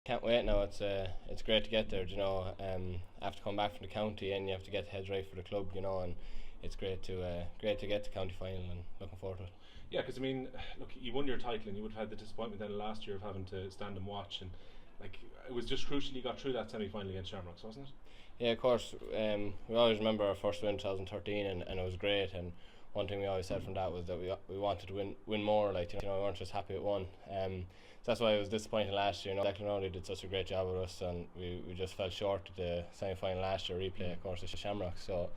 Can't wait now. It's great to get there. You know, after coming back from the county, and you have to get the heads right for the club. You know, and it's great to get to county final, and looking forward to it. Yeah, because I mean, look, you won your title, and you would have had the disappointment then last year of having to stand and watch, and like it was just crucial you got through that semi-final against Shamrocks, wasn't it? Yeah, of course. We always remember our first win in 2013, and it was great. And one thing we always said from that was that we wanted to win more. Like, you know, we weren't just happy with one. So that's why it was disappointing last year. You know, Declan Rowley did such a great job with us, and we just fell short at the semi-final last year. Replay, of course, at Shamrock. So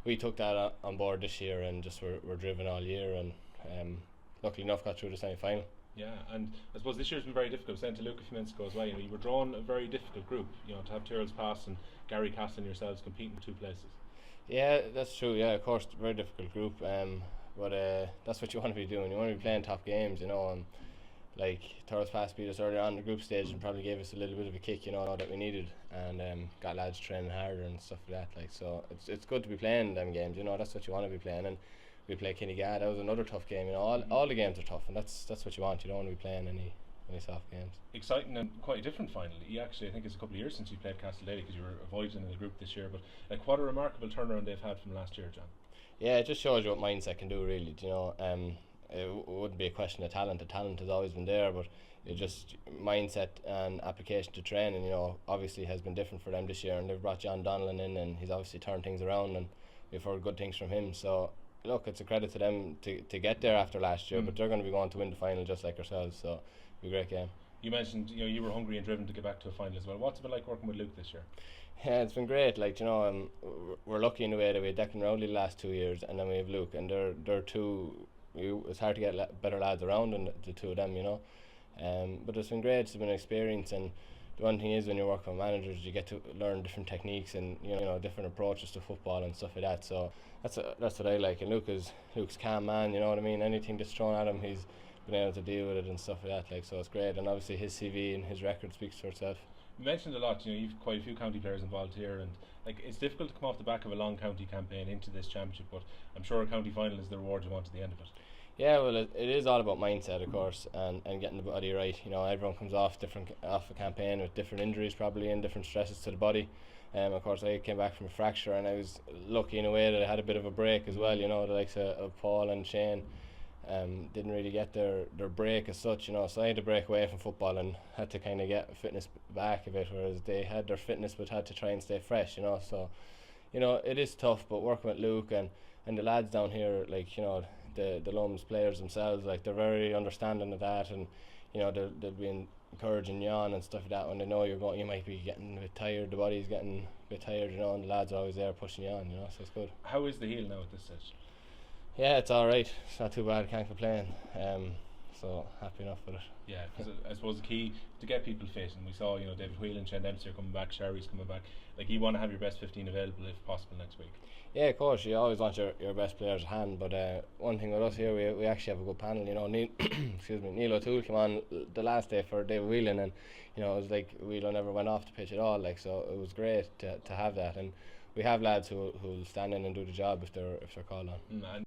we took that on board this year, and just were driven all year, and luckily enough got through the semi-final. Yeah, and I suppose this year's been very difficult. Saying to Luke a few minutes ago as well, you know, you were drawn a very difficult group. You know, to have Tyrrell's Pass and Gary Castle and yourselves competing in two places. Yeah, that's true. Yeah, of course, very difficult group. But that's what you want to be doing. You want to be playing top games, you know. And like Tyrrell's Pass beat us earlier on in the group stage and probably gave us a little bit of a kick, you know, that we needed, and got lads training harder and stuff like that. Like, so it's good to be playing them games, you know. That's what you want to be playing. And we play Kinnegad. That was another tough game. You know, all the games are tough, and that's what you want. You don't want to be playing any soft games. Exciting and quite a different final. You actually, I think it's a couple of years since you played Castledaly, because you were avoided in the group this year. But like, what a remarkable turnaround they've had from last year, John. Yeah, it just shows you what mindset can do, really. You know, it wouldn't be a question of talent. The talent has always been there, but it just mindset and application to training. You know, obviously has been different for them this year, and they've brought John Donnellan in, and he's obviously turned things around, and we've heard good things from him. So look, it's a credit to them to get there after last year, but they're going to be going to win the final just like ourselves, so it'll be a great game. You mentioned, you know, you were hungry and driven to get back to a final as well. What's it been like working with Luke this year? Yeah, it's been great. Like, you know, we're lucky in a way that we had Declan Rowley the last 2 years, and then we have Luke, and they're two. It's hard to get better lads around than the two of them, you know. But it's been great. It's been an experience, and the one thing is, when you're working with managers, you get to learn different techniques and you know different approaches to football and stuff like that. So that's what I like. And Luke's calm man. You know what I mean? Anything that's thrown at him, he's been able to deal with it and stuff like that. Like, so it's great. And obviously his CV and his record speaks for itself. You mentioned a lot. You know, you've quite a few county players involved here, and like it's difficult to come off the back of a long county campaign into this championship. But I'm sure a county final is the reward you want at the end of it. Yeah, well, it is all about mindset, of course, and getting the body right. You know, everyone comes off a campaign with different injuries, probably, and different stresses to the body. Of course, I came back from a fracture, and I was lucky in a way that I had a bit of a break as well. You know, the likes of Paul and Shane didn't really get their break as such. You know, so I had to break away from football and had to kind of get fitness back a bit, whereas they had their fitness but had to try and stay fresh. You know, so you know it is tough, but working with Luke and the lads down here, like, you know, the Loman's players themselves, like, they're very understanding of that, and you know they'll be encouraging you on and stuff like that when they know you might be getting a bit tired, the body's getting a bit tired, you know, and the lads are always there pushing you on, you know, so it's good. How is the heel now at this stage? Yeah, it's alright, it's not too bad, I can't complain, so happy enough with it. Yeah, because I suppose the key to get people fit, and we saw, you know, David Whelan, Shane Dempsey are coming back, Sherry's coming back, like, you want to have your best 15 available if possible next week. Yeah, of course, you always want your best players at hand, but one thing with us here, we actually have a good panel, you know. Neil O'Toole came on the last day for David Whelan, and you know, it was like Whelan never went off the pitch at all, like, so it was great to have that, and we have lads who'll stand in and do the job if they're called on. And